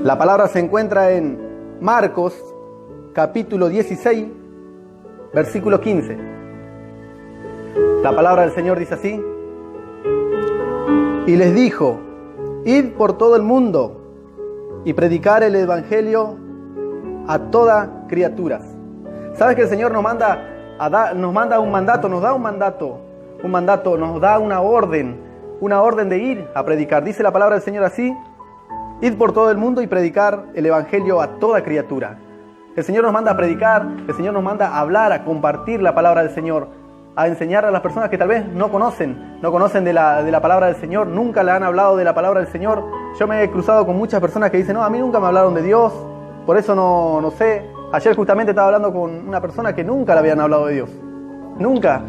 La palabra se encuentra en Marcos, capítulo 16, versículo 15. La palabra del Señor dice así: y les dijo: id por todo el mundo y predicar el evangelio a toda criatura. ¿Sabes que el Señor nos manda un mandato, nos da un mandato, nos da una orden de ir a predicar? Dice la palabra del Señor así: id por todo el mundo y predicar el evangelio a toda criatura. El Señor nos manda a predicar, el Señor nos manda a hablar, a compartir la palabra del Señor, a enseñar a las personas que tal vez no conocen de la palabra del Señor, nunca le han hablado de la palabra del Señor. Yo me he cruzado con muchas personas que dicen: no, a mí nunca me hablaron de Dios, por eso no sé. Ayer justamente estaba hablando con una persona que nunca le habían hablado de Dios, nunca.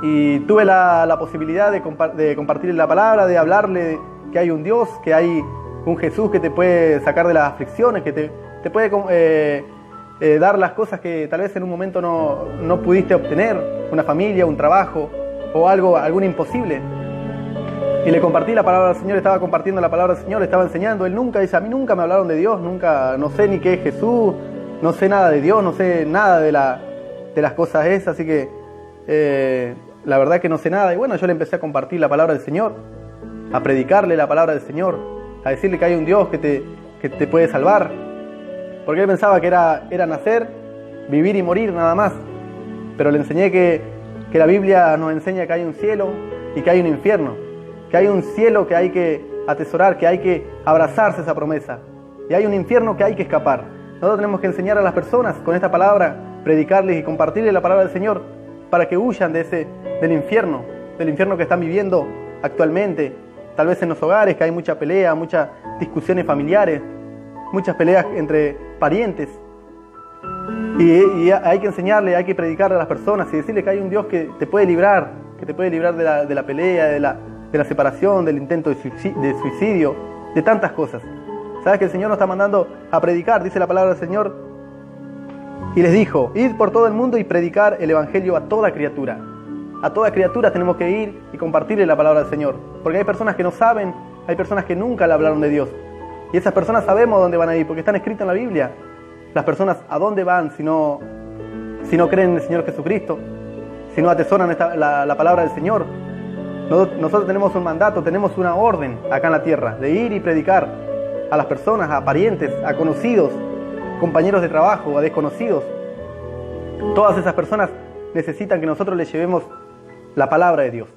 Y tuve la posibilidad de compartirle la palabra, de hablarle que hay un Dios, que hay un Jesús que te puede sacar de las aflicciones, que te puede dar las cosas que tal vez en un momento no pudiste obtener, una familia, un trabajo o algún imposible. Y le compartí la palabra del Señor, estaba compartiendo la palabra del Señor, le estaba enseñando. Él nunca dice: a mí nunca me hablaron de Dios, nunca, no sé ni qué es Jesús, no sé nada de Dios, no sé nada de las cosas esas, así que la verdad que no sé nada. Y bueno, yo le empecé a compartir la palabra del Señor, a predicarle la palabra del Señor, a decirle que hay un Dios que te puede salvar. Porque él pensaba que era nacer, vivir y morir nada más. Pero le enseñé que la Biblia nos enseña que hay un cielo y que hay un infierno. Que hay un cielo que hay que atesorar, que hay que abrazarse esa promesa. Y hay un infierno que hay que escapar. Nosotros tenemos que enseñar a las personas con esta palabra, predicarles y compartirles la palabra del Señor para que huyan del infierno que están viviendo actualmente. Tal vez en los hogares, que hay mucha pelea, muchas discusiones familiares, muchas peleas entre parientes. Y hay que enseñarle, hay que predicarle a las personas y decirle que hay un Dios que te puede librar, de la pelea, de la separación, del intento de suicidio, de tantas cosas. ¿Sabes que el Señor nos está mandando a predicar? Dice la palabra del Señor. Y les dijo: id por todo el mundo y predicar el evangelio a toda criatura. A toda criatura tenemos que ir y compartirle la palabra del Señor. Porque hay personas que no saben, hay personas que nunca le hablaron de Dios. Y esas personas sabemos dónde van a ir, porque están escritas en la Biblia. Las personas a dónde van si no creen en el Señor Jesucristo, si no atesoran la palabra del Señor. Nosotros tenemos un mandato, tenemos una orden acá en la tierra, de ir y predicar a las personas, a parientes, a conocidos, compañeros de trabajo, a desconocidos. Todas esas personas necesitan que nosotros les llevemos la palabra de Dios.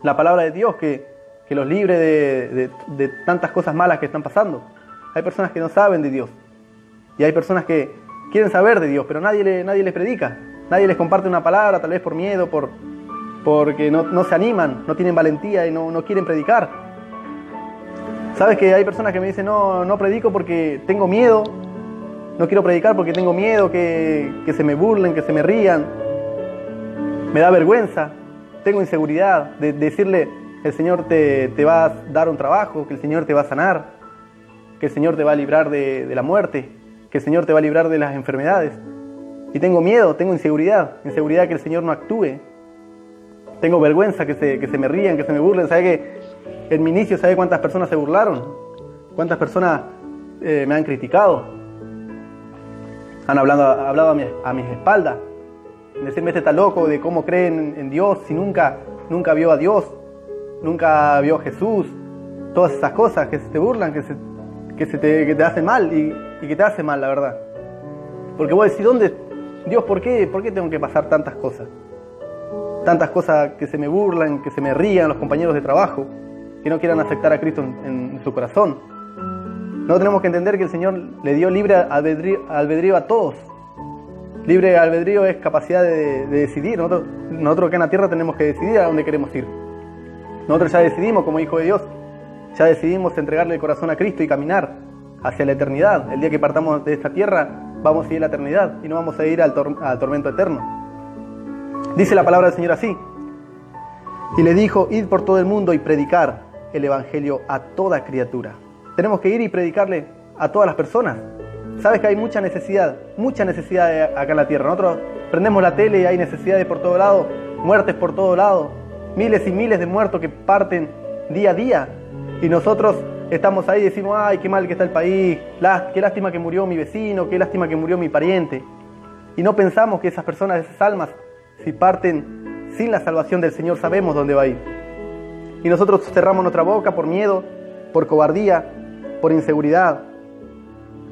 La palabra de Dios que los libre de tantas cosas malas que están pasando. Hay personas que no saben de Dios. Y hay personas que quieren saber de Dios, pero nadie les predica. Nadie les comparte una palabra, tal vez por miedo, porque no se animan, no tienen valentía y no quieren predicar. ¿Sabes que hay personas que me dicen: no predico porque tengo miedo? No quiero predicar porque tengo miedo que se me burlen, que se me rían. Me da vergüenza, tengo inseguridad de decirle: el Señor te va a dar un trabajo, que el Señor te va a sanar, que el Señor te va a librar de la muerte, que el Señor te va a librar de las enfermedades. Y tengo miedo, tengo inseguridad que el Señor no actúe. Tengo vergüenza que se me rían, que se me burlen. ¿Sabe que en mi inicio, sabe cuántas personas se burlaron? ¿Cuántas personas me han criticado? Han hablado a mis espaldas. Decirme: este está loco, de cómo creen en Dios si nunca vio a Dios, nunca vio a Jesús. Todas esas cosas que se te burlan, que te hacen mal y que te hacen mal, la verdad. Porque vos decís: ¿dónde? Dios, ¿por qué tengo que pasar tantas cosas? Tantas cosas que se me burlan, que se me rían los compañeros de trabajo, que no quieran aceptar a Cristo en su corazón. No tenemos que entender que el Señor le dio libre albedrío a todos. Libre albedrío es capacidad de decidir. Nosotros acá en la tierra tenemos que decidir a dónde queremos ir. Nosotros ya decidimos, como hijos de Dios, ya decidimos entregarle el corazón a Cristo y caminar hacia la eternidad. El día que partamos de esta tierra, vamos a ir a la eternidad y no vamos a ir al tormento eterno. Dice la palabra del Señor así: y le dijo: id por todo el mundo y predicar el evangelio a toda criatura. Tenemos que ir y predicarle a todas las personas. Sabes que hay mucha necesidad acá en la tierra. Nosotros prendemos la tele y hay necesidades por todo lado, muertes por todo lado, miles y miles de muertos que parten día a día. Y nosotros estamos ahí y decimos, ay, qué mal que está el país, qué lástima que murió mi vecino, qué lástima que murió mi pariente. Y no pensamos que esas personas, esas almas, si parten sin la salvación del Señor, sabemos dónde va a ir. Y nosotros cerramos nuestra boca por miedo, por cobardía, por inseguridad.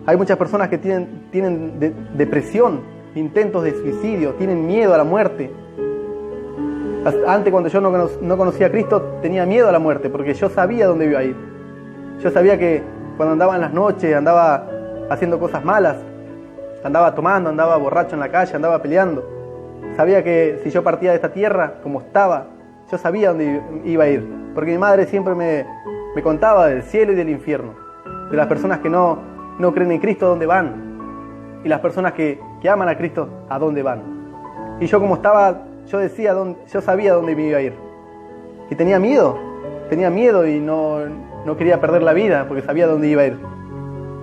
Hay muchas personas que tienen depresión, intentos de suicidio, tienen miedo a la muerte. Antes, cuando yo no conocía a Cristo, tenía miedo a la muerte, porque yo sabía dónde iba a ir. Yo sabía que cuando andaba en las noches, andaba haciendo cosas malas, andaba tomando, andaba borracho en la calle, andaba peleando. Sabía que si yo partía de esta tierra, como estaba, yo sabía dónde iba a ir. Porque mi madre siempre me contaba del cielo y del infierno, de las personas que no creen en Cristo, a dónde van, y las personas que aman a Cristo, a dónde van. Y yo como estaba, yo sabía dónde me iba a ir. Y tenía miedo y no quería perder la vida porque sabía dónde iba a ir.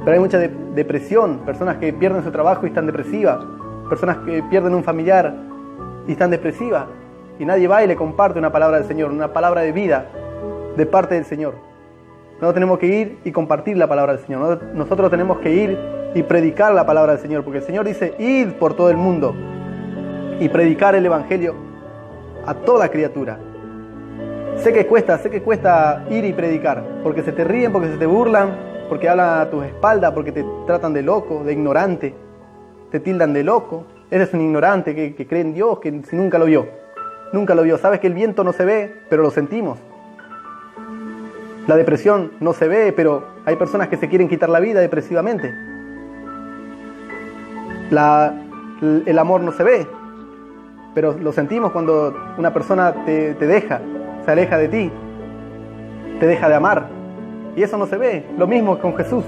Pero hay mucha depresión, personas que pierden su trabajo y están depresivas, personas que pierden un familiar y están depresivas, y nadie va y le comparte una palabra del Señor, una palabra de vida de parte del Señor. Nosotros tenemos que ir y compartir la palabra del Señor. Nosotros tenemos que ir y predicar la palabra del Señor, porque el Señor dice, id por todo el mundo y predicar el Evangelio a toda criatura. Sé que cuesta ir y predicar, porque se te ríen, porque se te burlan, porque hablan a tus espaldas, porque te tratan de loco, de ignorante, te tildan de loco. Eres un ignorante que cree en Dios, que nunca lo vio. Nunca lo vio. Sabes que el viento no se ve, pero lo sentimos. La depresión no se ve, pero hay personas que se quieren quitar la vida depresivamente. El amor no se ve, pero lo sentimos cuando una persona te deja, se aleja de ti, te deja de amar. Y eso no se ve. Lo mismo con Jesús.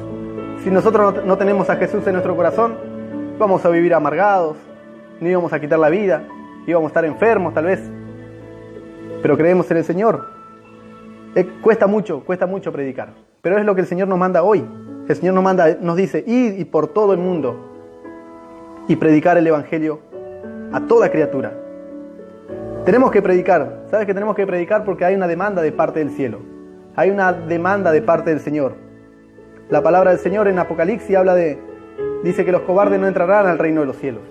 Si nosotros no tenemos a Jesús en nuestro corazón, vamos a vivir amargados, no íbamos a quitar la vida, íbamos a estar enfermos tal vez. Pero creemos en el Señor. Cuesta mucho predicar, pero es lo que el Señor nos manda hoy. El Señor nos dice, id y por todo el mundo y predicar el Evangelio a toda criatura. Tenemos que predicar. ¿Sabes que tenemos que predicar? Porque hay una demanda de parte del cielo. Hay una demanda de parte del Señor. La palabra del Señor en Apocalipsis dice que los cobardes no entrarán al reino de los cielos.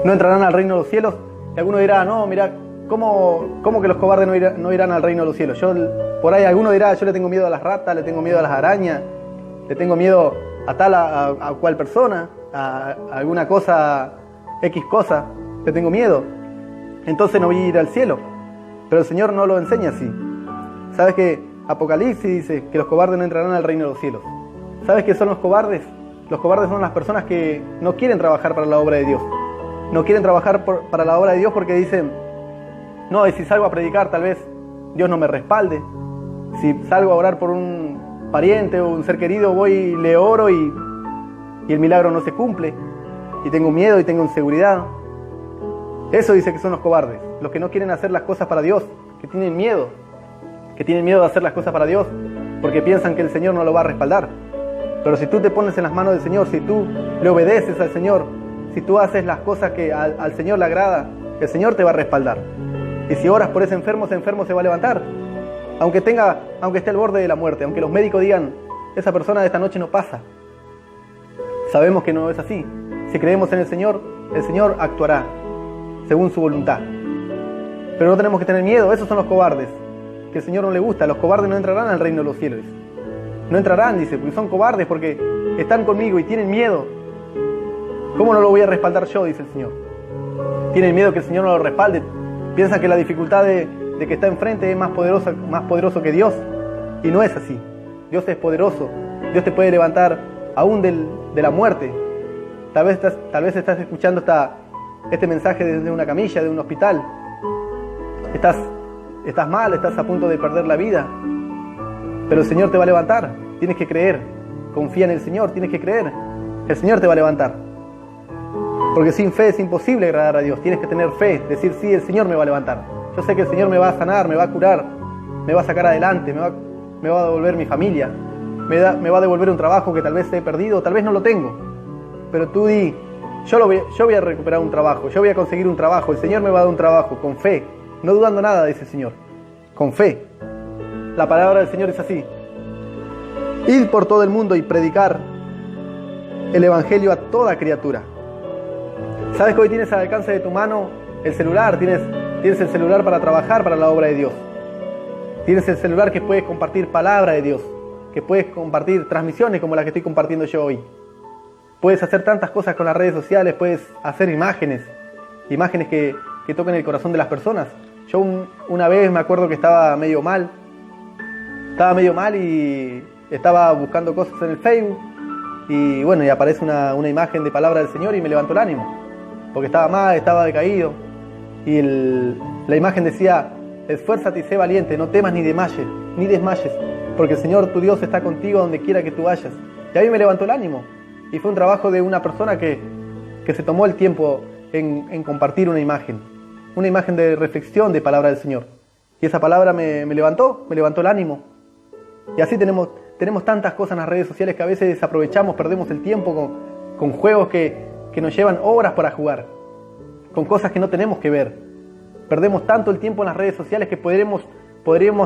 No entrarán al reino de los cielos. Y alguno dirá, no, mira, ¿cómo que los cobardes no irán al reino de los cielos? Por ahí alguno dirá, yo le tengo miedo a las ratas, le tengo miedo a las arañas, le tengo miedo a tal, a cual persona, a alguna cosa, X cosa, le tengo miedo. Entonces no voy a ir al cielo. Pero el Señor no lo enseña así. ¿Sabes que Apocalipsis dice que los cobardes no entrarán al reino de los cielos? ¿Sabes qué son los cobardes? Los cobardes son las personas que no quieren trabajar para la obra de Dios. No quieren trabajar para la obra de Dios porque dicen, no, y si salgo a predicar tal vez Dios no me respalde. Si salgo a orar por un pariente o un ser querido, voy y le oro y el milagro no se cumple. Y tengo miedo y tengo inseguridad. Eso dice que son los cobardes, los que no quieren hacer las cosas para Dios, que tienen miedo de hacer las cosas para Dios, porque piensan que el Señor no lo va a respaldar. Pero si tú te pones en las manos del Señor, si tú le obedeces al Señor, si tú haces las cosas que al Señor le agrada, el Señor te va a respaldar. Y si oras por ese enfermo se va a levantar. Aunque esté al borde de la muerte, aunque los médicos digan, esa persona de esta noche no pasa. Sabemos que no es así. Si creemos en el Señor actuará según su voluntad. Pero no tenemos que tener miedo. Esos son los cobardes, que el Señor no le gusta. Los cobardes no entrarán al reino de los cielos. No entrarán, dice, porque son cobardes, porque están conmigo y tienen miedo. ¿Cómo no lo voy a respaldar yo?, dice el Señor. Tienen miedo que el Señor no lo respalde. Piensan que la dificultad de que está enfrente es más poderoso que Dios. Y no es así. Dios es poderoso. Dios te puede levantar aún de la muerte. Tal vez estás escuchando este mensaje desde una camilla, de un hospital. Estás mal, estás a punto de perder la vida. Pero el Señor te va a levantar. Tienes que creer. Confía en el Señor, tienes que creer. El Señor te va a levantar. Porque sin fe es imposible agradar a Dios. Tienes que tener fe, decir, sí, el Señor me va a levantar. Yo sé que el Señor me va a sanar, me va a curar, me va a sacar adelante, me va a devolver mi familia, me va a devolver un trabajo que tal vez he perdido, tal vez no lo tengo. Pero tú di, yo voy a recuperar un trabajo, yo voy a conseguir un trabajo, el Señor me va a dar un trabajo, con fe, no dudando nada, dice el Señor, con fe. La palabra del Señor es así. Id por todo el mundo y predicar el Evangelio a toda criatura. ¿Sabes que hoy tienes al alcance de tu mano el celular? Tienes el celular para trabajar para la obra de Dios. Tienes el celular que puedes compartir palabra de Dios, que puedes compartir transmisiones como las que estoy compartiendo yo hoy. Puedes hacer tantas cosas con las redes sociales, puedes hacer imágenes que toquen el corazón de las personas. Yo una vez me acuerdo que estaba medio mal y estaba buscando cosas en el Facebook y bueno, y aparece una imagen de palabra del Señor y me levantó el ánimo, porque estaba mal, estaba decaído y la imagen decía: esfuérzate y sé valiente, no temas ni desmayes, porque el Señor tu Dios está contigo donde quiera que tú vayas. Y a mí me levantó el ánimo y fue un trabajo de una persona que se tomó el tiempo en compartir una imagen de reflexión de palabra del Señor. Y esa palabra me levantó el ánimo. Y así tenemos tantas cosas en las redes sociales que a veces desaprovechamos, perdemos el tiempo con juegos que nos llevan horas para jugar, con cosas que no tenemos que ver. Perdemos tanto el tiempo en las redes sociales que podríamos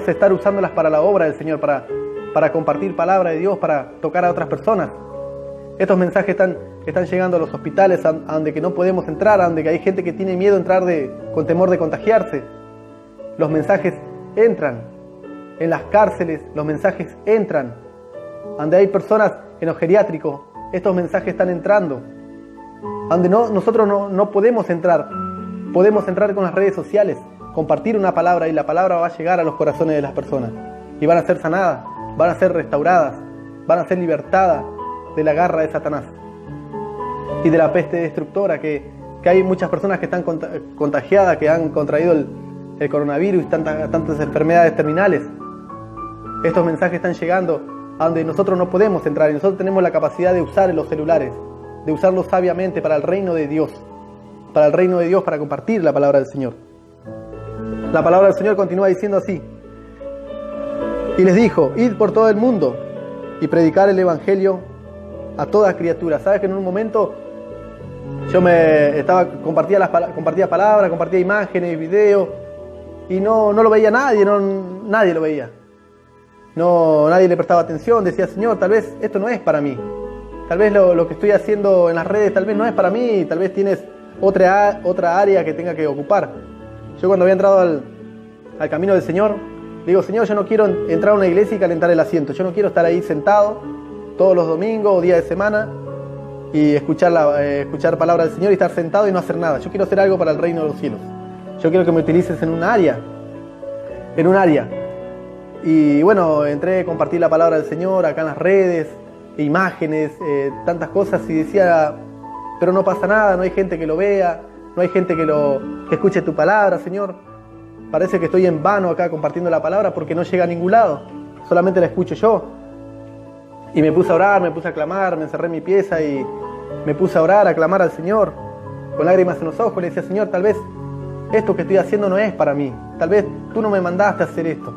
estar usándolas para la obra del Señor, para compartir palabra de Dios, para tocar a otras personas. Estos mensajes están llegando a los hospitales, a donde que no podemos entrar, a donde que hay gente que tiene miedo de entrar con temor de contagiarse. Los mensajes entran. En las cárceles los mensajes entran. Donde hay personas en los geriátricos, estos mensajes están entrando. Donde nosotros no podemos entrar con las redes sociales, compartir una palabra y la palabra va a llegar a los corazones de las personas. Y van a ser sanadas, van a ser restauradas, van a ser libertadas de la garra de Satanás y de la peste destructora, que hay muchas personas que están contagiadas, que han contraído el coronavirus y tantas enfermedades terminales. Estos mensajes están llegando a donde nosotros no podemos entrar y nosotros tenemos la capacidad de usar los celulares, de usarlos sabiamente para el reino de Dios, para compartir la palabra del Señor. La palabra del Señor continúa diciendo así: y les dijo: id por todo el mundo y predicar el Evangelio a toda criatura. ¿Sabes que en un momento yo compartía palabras, compartía imágenes, videos y no lo veía nadie, nadie lo veía? Nadie le prestaba atención. Decía: Señor, tal vez esto no es para mí, tal vez lo que estoy haciendo en las redes tal vez no es para mí, tal vez tienes otra área que tenga que ocupar. Yo cuando había entrado al camino del Señor, digo: Señor, yo no quiero entrar a una iglesia y calentar el asiento, yo no quiero estar ahí sentado todos los domingos o días de semana y escuchar palabra del Señor y estar sentado y no hacer nada. Yo quiero hacer algo para el reino de los cielos. Yo quiero que me utilices en un área. Y bueno, entré a compartir la palabra del Señor acá en las redes, imágenes, tantas cosas, y decía: pero no pasa nada, no hay gente que lo vea, no hay gente que escuche tu palabra, Señor. Parece que estoy en vano acá compartiendo la palabra porque no llega a ningún lado, solamente la escucho yo. Y me puse a orar, me puse a clamar, me encerré en mi pieza y me puse a orar, a clamar al Señor, con lágrimas en los ojos. Le decía: Señor, tal vez esto que estoy haciendo no es para mí, tal vez tú no me mandaste a hacer esto,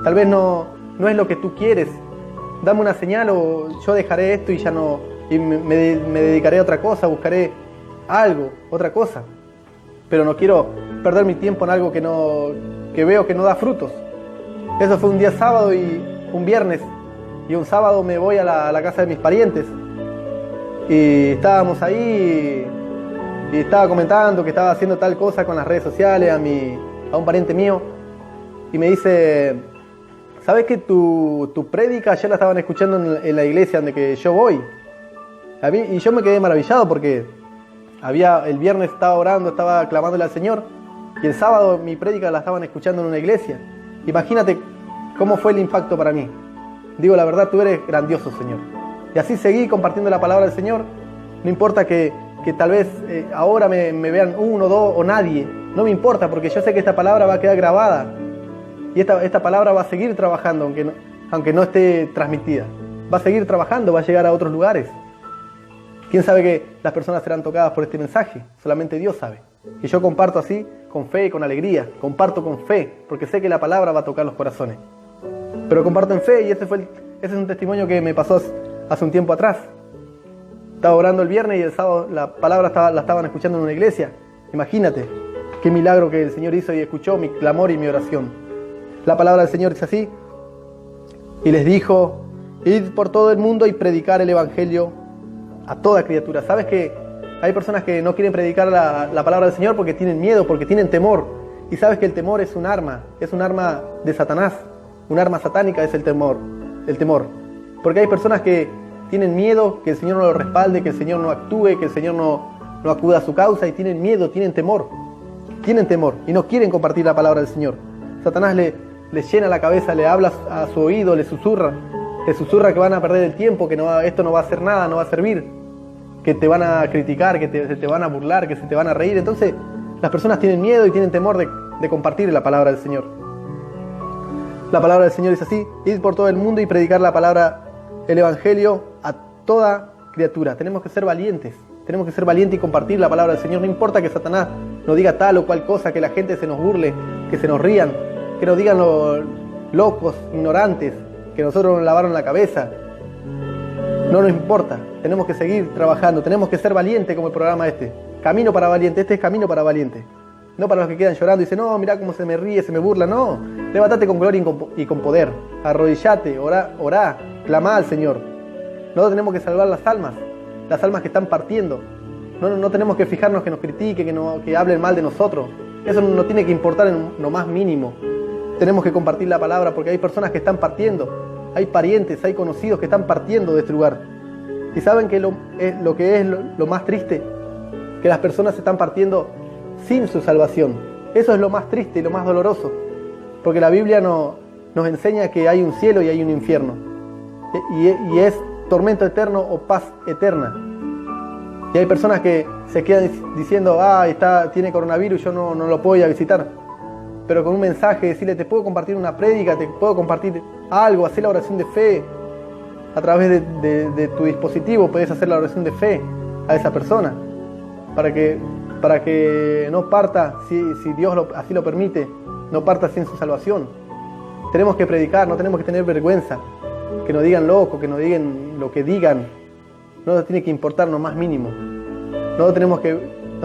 tal vez no es lo que tú quieres. Dame una señal o yo dejaré esto y ya no, y me dedicaré a otra cosa, buscaré algo, otra cosa. Pero no quiero perder mi tiempo en algo que veo que no da frutos. Eso fue un día sábado y un viernes. Y un sábado me voy a la casa de mis parientes. Y estábamos ahí y estaba comentando que estaba haciendo tal cosa con las redes sociales a un pariente mío. Y me dice: ¿sabes que tu prédica ya la estaban escuchando en la iglesia donde que yo voy? Y yo me quedé maravillado porque el viernes estaba orando, estaba clamándole al Señor, y el sábado mi prédica la estaban escuchando en una iglesia. Imagínate cómo fue el impacto para mí. Digo: la verdad, tú eres grandioso, Señor. Y así seguí compartiendo la palabra del Señor. No importa que tal vez ahora me vean uno, dos o nadie. No me importa, porque yo sé que esta palabra va a quedar grabada. Y esta palabra va a seguir trabajando, aunque no esté transmitida. Va a seguir trabajando, va a llegar a otros lugares. ¿Quién sabe que las personas serán tocadas por este mensaje? Solamente Dios sabe. Y yo comparto así, con fe y con alegría. Comparto con fe, porque sé que la palabra va a tocar los corazones. Pero comparto en fe, y ese es un testimonio que me pasó hace un tiempo atrás. Estaba orando el viernes y el sábado la palabra la estaban escuchando en una iglesia. Imagínate qué milagro que el Señor hizo y escuchó mi clamor y mi oración. La palabra del Señor dice así: y les dijo: Ir por todo el mundo y predicar el Evangelio a toda criatura. ¿Sabes que hay personas que no quieren predicar la palabra del Señor porque tienen miedo, porque tienen temor? Y sabes que el temor es un arma de Satanás, un arma satánica es el temor. Porque hay personas que tienen miedo que el Señor no lo respalde, que el Señor no actúe, que el Señor no acuda a su causa, y tienen miedo, tienen temor y no quieren compartir la palabra del Señor. Satanás les llena la cabeza, le habla a su oído, le susurra que van a perder el tiempo, que esto no va a hacer nada, no va a servir, que te van a criticar, que se te van a burlar, que se te van a reír. Entonces las personas tienen miedo y tienen temor de compartir la palabra del Señor. La palabra del Señor es así: ir por todo el mundo y predicar la palabra, el Evangelio a toda criatura. Tenemos que ser valientes y compartir la palabra del Señor. No importa que Satanás nos diga tal o cual cosa, que la gente se nos burle, que se nos rían, que nos digan los locos, ignorantes, que nosotros nos lavaron la cabeza. No nos importa, tenemos que seguir trabajando, tenemos que ser valientes, como el programa Camino para Valiente. Este es Camino para Valiente, no para los que quedan llorando y dicen: no, mirá cómo se me ríe, se me burla. No, levántate con gloria y con poder, arrodillate, orá, clamá al Señor. Nosotros tenemos que salvar las almas que están partiendo. No tenemos que fijarnos que nos critiquen, que hablen mal de nosotros. Eso no tiene que importar en lo más mínimo. Tenemos que compartir la palabra porque hay personas que están partiendo, hay parientes, hay conocidos que están partiendo de este lugar. Y saben que lo que es lo más triste, que las personas se están partiendo sin su salvación. Eso es lo más triste y lo más doloroso, porque la Biblia nos enseña que hay un cielo y hay un infierno, y es tormento eterno o paz eterna. Y hay personas que se quedan diciendo: tiene coronavirus, yo no lo puedo ir a visitar. Pero con un mensaje, decirle: te puedo compartir una prédica, te puedo compartir algo, hacer la oración de fe. A través de tu dispositivo puedes hacer la oración de fe a esa persona, para que no parta, si Dios así lo permite, no parta sin su salvación. Tenemos que predicar, no tenemos que tener vergüenza, que nos digan loco, que nos digan lo que digan. No nos tiene que importar lo más mínimo. Nosotros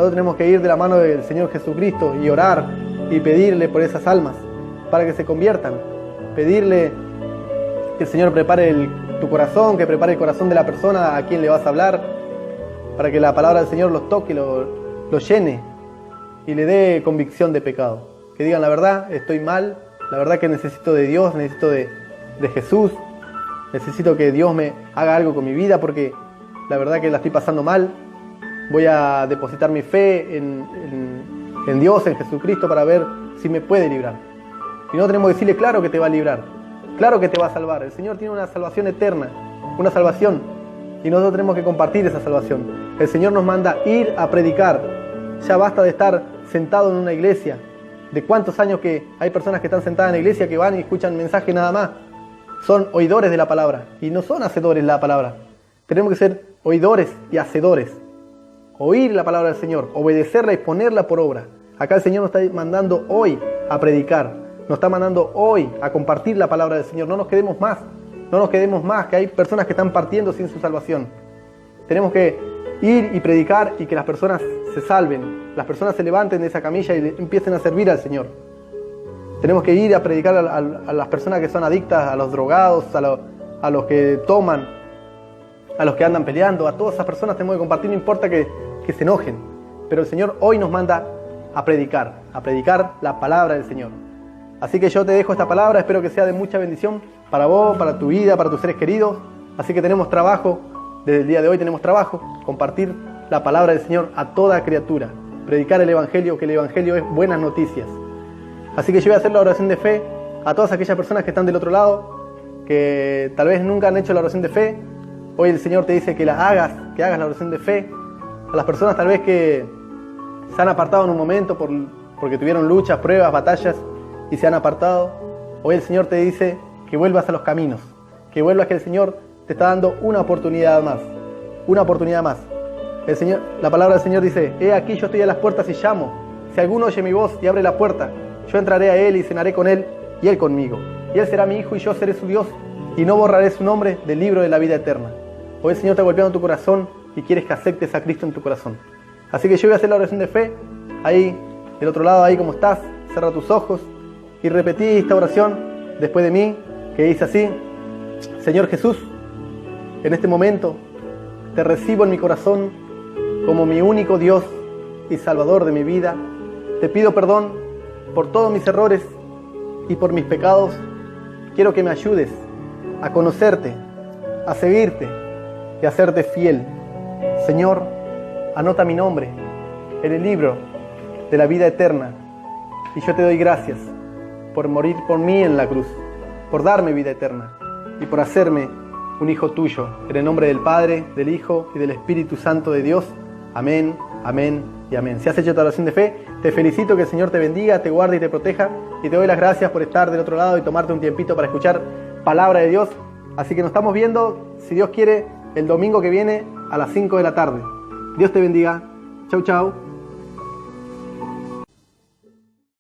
tenemos que ir de la mano del Señor Jesucristo y orar y pedirle por esas almas para que se conviertan. Pedirle que el Señor prepare tu corazón, que prepare el corazón de la persona a quien le vas a hablar, para que la palabra del Señor los toque, lo llene y le dé convicción de pecado. Que digan: la verdad, estoy mal, la verdad que necesito de Dios, necesito de Jesús, necesito que Dios me haga algo con mi vida, porque la verdad que la estoy pasando mal. Voy a depositar mi fe en Dios, en Jesucristo, para ver si me puede librar. Y no tenemos que decirle: claro que te va a librar, claro que te va a salvar. El Señor tiene una salvación eterna, una salvación, y nosotros tenemos que compartir esa salvación. El Señor nos manda ir a predicar. Ya basta de estar sentado en una iglesia. ¿De cuántos años que hay personas que están sentadas en la iglesia, que van y escuchan mensaje nada más? Son oidores de la palabra y no son hacedores de la palabra. Tenemos que ser oidores y hacedores. Oír la palabra del Señor, obedecerla y ponerla por obra. Acá el Señor nos está mandando hoy a predicar, nos está mandando hoy a compartir la palabra del Señor. No nos quedemos más, que hay personas que están partiendo sin su salvación. Tenemos que ir y predicar y que las personas se salven, las personas se levanten de esa camilla y empiecen a servir al Señor. Tenemos que ir a predicar a las personas que son adictas, a los drogados, a los que toman, a los que andan peleando. A todas esas personas tenemos que compartir, no importa que se enojen. Pero el Señor hoy nos manda a predicar la palabra del Señor. Así que yo te dejo esta palabra, espero que sea de mucha bendición para vos, para tu vida, para tus seres queridos. Así que tenemos trabajo, desde el día de hoy tenemos trabajo, compartir la palabra del Señor a toda criatura, predicar el Evangelio, que el Evangelio es buenas noticias. Así que yo voy a hacer la oración de fe a todas aquellas personas que están del otro lado, que tal vez nunca han hecho la oración de fe. Hoy el Señor te dice que hagas la oración de fe. A las personas tal vez que se han apartado en un momento porque tuvieron luchas, pruebas, batallas y se han apartado. Hoy el Señor te dice que vuelvas a los caminos, que vuelvas, que el Señor te está dando una oportunidad más. Una oportunidad más. La palabra del Señor dice: he aquí yo estoy a las puertas y llamo. Si alguno oye mi voz y abre la puerta, yo entraré a él y cenaré con él y él conmigo. Y él será mi hijo y yo seré su Dios, y no borraré su nombre del libro de la vida eterna. Hoy el Señor te ha golpeado en tu corazón y quieres que aceptes a Cristo en tu corazón. Así que yo voy a hacer la oración de fe. Ahí, del otro lado, ahí como estás, cierra tus ojos y repetí esta oración después de mí, que dice así: Señor Jesús, en este momento te recibo en mi corazón como mi único Dios y Salvador de mi vida. Te pido perdón por todos mis errores y por mis pecados. Quiero que me ayudes a conocerte, a seguirte y a serte fiel. Señor, anota mi nombre en el libro de la vida eterna. Y yo te doy gracias por morir por mí en la cruz, por darme vida eterna y por hacerme un hijo tuyo. En el nombre del Padre, del Hijo y del Espíritu Santo de Dios. Amén, amén y amén. Si has hecho tu oración de fe, te felicito, que el Señor te bendiga, te guarde y te proteja. Y te doy las gracias por estar del otro lado y tomarte un tiempito para escuchar palabra de Dios. Así que nos estamos viendo, si Dios quiere, el domingo que viene a las 5 de la tarde. Dios te bendiga. Chau, chau.